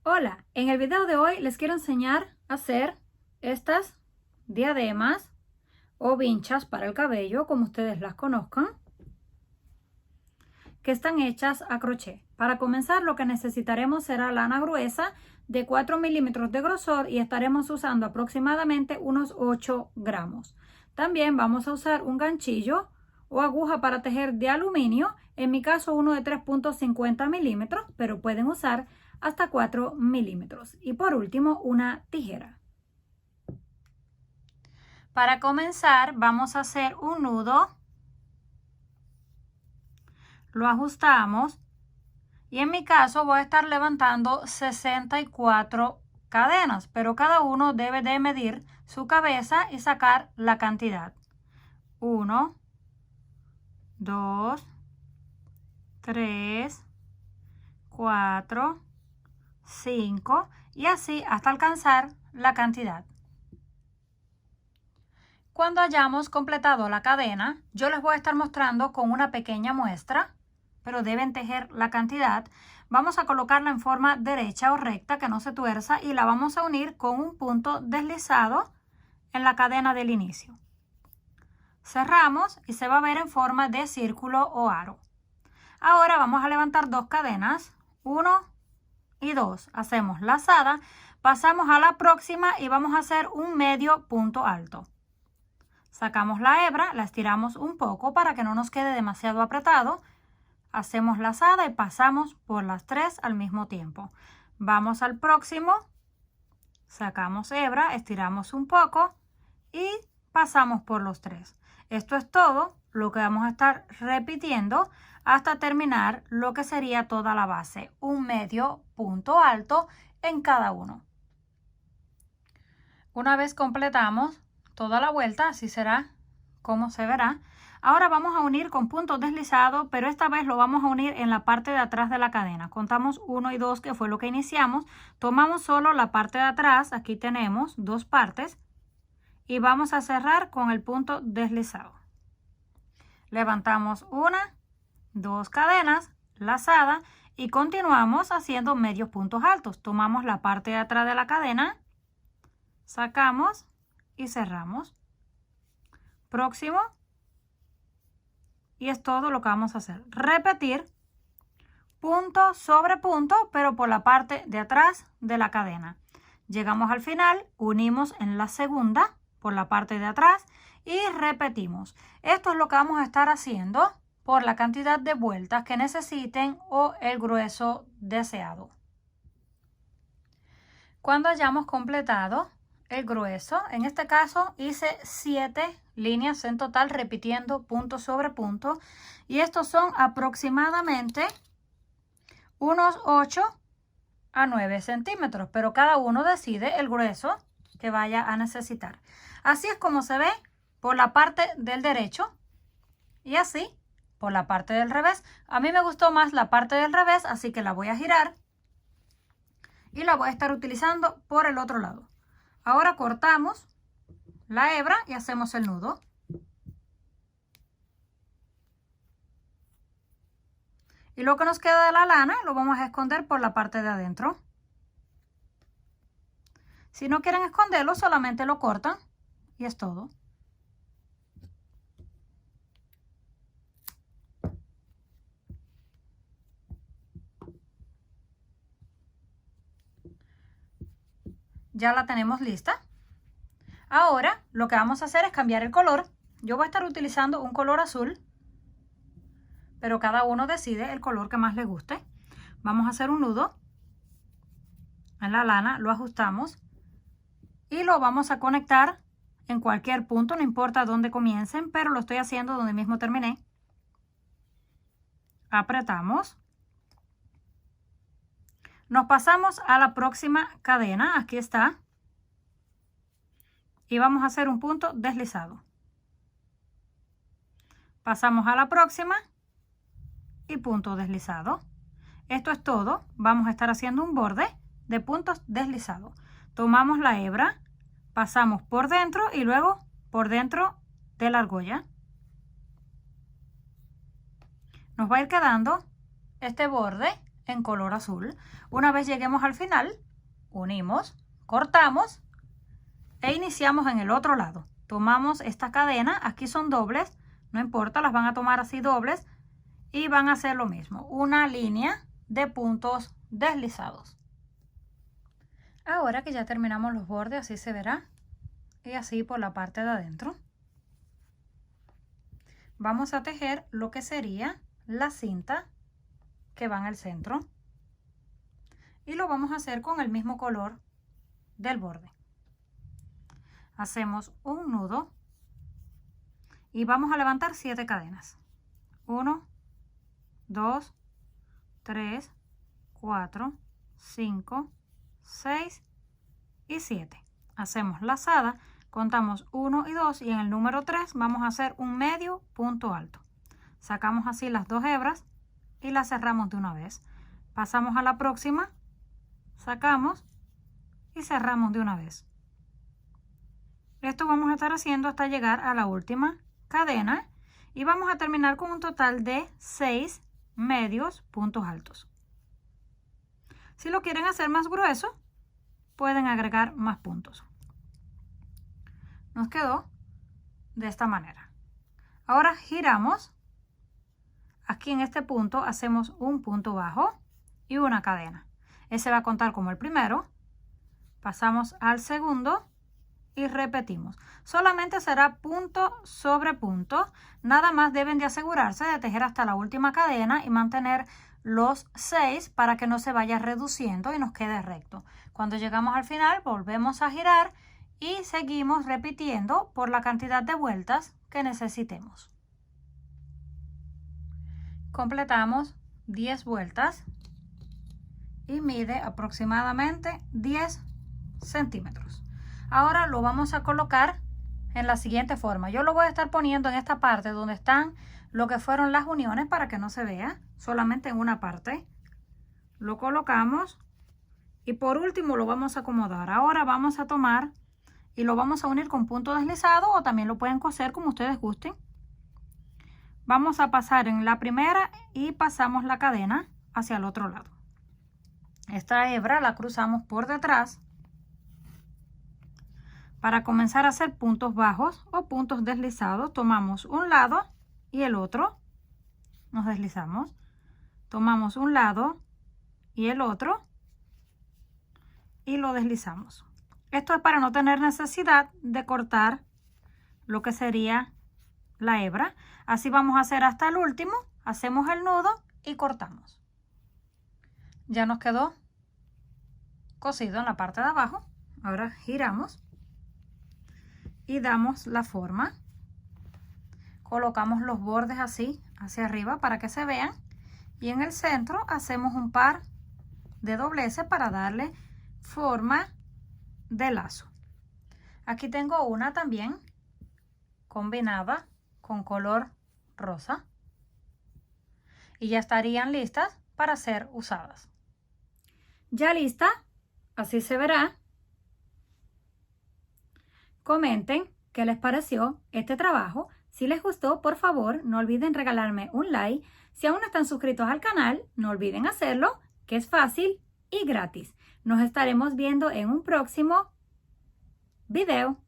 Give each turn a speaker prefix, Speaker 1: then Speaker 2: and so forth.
Speaker 1: Hola, en el video de hoy les quiero enseñar a hacer estas diademas o vinchas para el cabello, como ustedes las conozcan, que están hechas a crochet. Para comenzar, lo que necesitaremos será lana gruesa de 4 milímetros de grosor y estaremos usando aproximadamente unos 8 gramos. También vamos a usar un ganchillo o aguja para tejer de aluminio, en mi caso uno de 3.50 milímetros, pero pueden usar hasta 4 milímetros. Y por último, una tijera. Para comenzar, vamos a hacer un nudo. Lo ajustamos y en mi caso voy a estar levantando 64 cadenas, pero cada uno debe de medir su cabeza y sacar la cantidad. 1, 2, 3, 4, 5 y así hasta alcanzar la cantidad. Cuando hayamos completado la cadena, yo les voy a estar mostrando con una pequeña muestra, pero deben tejer la cantidad. Vamos a colocarla en forma derecha o recta, que no se tuerza, y la vamos a unir con un punto deslizado en la cadena del inicio. Cerramos y se va a ver en forma de círculo o aro. Ahora vamos a levantar dos cadenas, 1 y 2. Hacemos lazada, pasamos a la próxima y vamos a hacer un medio punto alto. Sacamos la hebra, la estiramos un poco para que no nos quede demasiado apretado. Hacemos lazada y pasamos por las 3 al mismo tiempo. Vamos al próximo, sacamos hebra, estiramos un poco y pasamos por los 3. Esto es todo lo que vamos a estar repitiendo hasta terminar lo que sería toda la base, un medio punto alto en cada uno. Una vez completamos toda la vuelta, así será como se verá. Ahora vamos a unir con punto deslizado, pero esta vez lo vamos a unir en la parte de atrás de la cadena. Contamos 1 y 2, que fue lo que iniciamos. Tomamos solo la parte de atrás, aquí tenemos dos partes, y vamos a cerrar con el punto deslizado. Levantamos 1, 2 cadenas, lazada, y continuamos haciendo medios puntos altos. Tomamos la parte de atrás de la cadena, sacamos y cerramos. Próximo. Y es todo lo que vamos a hacer. Repetir punto sobre punto, pero por la parte de atrás de la cadena. Llegamos al final, unimos en la segunda por la parte de atrás y repetimos. Esto es lo que vamos a estar haciendo por la cantidad de vueltas que necesiten o el grueso deseado. Cuando hayamos completado el grueso, en este caso hice 7 líneas en total repitiendo punto sobre punto, y estos son aproximadamente unos 8 a 9 centímetros, pero cada uno decide el grueso que vaya a necesitar. Así es como se ve por la parte del derecho y así por la parte del revés. A mí me gustó más la parte del revés, así que la voy a girar y la voy a estar utilizando por el otro lado. Ahora cortamos la hebra y hacemos el nudo. Y lo que nos queda de la lana lo vamos a esconder por la parte de adentro. Si no quieren esconderlo, solamente lo cortan y es todo. Ya la tenemos lista. Ahora lo que vamos a hacer es cambiar el color. Yo voy a estar utilizando un color azul, pero cada uno decide el color que más le guste. Vamos a hacer un nudo en la lana, lo ajustamos y lo vamos a conectar en cualquier punto, no importa dónde comiencen, pero lo estoy haciendo donde mismo terminé. Apretamos. Nos pasamos a la próxima cadena, aquí está, y vamos a hacer un punto deslizado. Pasamos a la próxima y punto deslizado. Esto es todo. Vamos a estar haciendo un borde de puntos deslizados. Tomamos la hebra, pasamos por dentro y luego por dentro de la argolla. Nos va a ir quedando este borde en color azul. Una vez lleguemos al final, unimos, cortamos e iniciamos en el otro lado. Tomamos esta cadena, aquí son dobles, no importa, las van a tomar así dobles y van a hacer lo mismo, una línea de puntos deslizados. Ahora que ya terminamos los bordes, así se verá, y así por la parte de adentro. Vamos a tejer lo que sería la cinta que va en el centro y lo vamos a hacer con el mismo color del borde. Hacemos un nudo y vamos a levantar 7 cadenas. 1, 2, 3, 4, 5, 6 y 7. Hacemos lazada, contamos 1 y 2 y en el número 3 vamos a hacer un medio punto alto. Sacamos así las 2 hebras y las cerramos de una vez. Pasamos a la próxima, sacamos y cerramos de una vez. Esto vamos a estar haciendo hasta llegar a la última cadena y vamos a terminar con un total de 6 medios puntos altos. Si lo quieren hacer más grueso, pueden agregar más puntos. Nos quedó de esta manera. Ahora giramos. Aquí en este punto hacemos un punto bajo y una cadena. Ese va a contar como el primero. Pasamos al segundo y repetimos. Solamente será punto sobre punto. Nada más deben de asegurarse de tejer hasta la última cadena y mantener los 6 para que no se vaya reduciendo y nos quede recto. Cuando llegamos al final volvemos a girar y seguimos repitiendo por la cantidad de vueltas que necesitemos. Completamos 10 vueltas y mide aproximadamente 10 centímetros. Ahora lo vamos a colocar en la siguiente forma. Yo lo voy a estar poniendo en esta parte donde están lo que fueron las uniones para que no se vea, solamente en una parte. Lo colocamos y por último lo vamos a acomodar. Ahora vamos a tomar y lo vamos a unir con punto deslizado o también lo pueden coser como ustedes gusten. Vamos a pasar en la primera y pasamos la cadena hacia el otro lado. Esta hebra la cruzamos por detrás para comenzar a hacer puntos bajos o puntos deslizados. Tomamos un lado y el otro, nos deslizamos, tomamos un lado y el otro y lo deslizamos. Esto es para no tener necesidad de cortar lo que sería la hebra. Así vamos a hacer hasta el último, hacemos el nudo y cortamos. Ya nos quedó cosido en la parte de abajo. Ahora giramos y damos la forma. Colocamos los bordes así hacia arriba para que se vean y en el centro hacemos un par de dobleces para darle forma de lazo. Aquí tengo una también combinada con color rosa y ya estarían listas para ser usadas. Ya lista, así se verá. Comenten qué les pareció este trabajo. Si les gustó, por favor, no olviden regalarme un like. Si aún no están suscritos al canal, no olviden hacerlo, que es fácil y gratis. Nos estaremos viendo en un próximo video.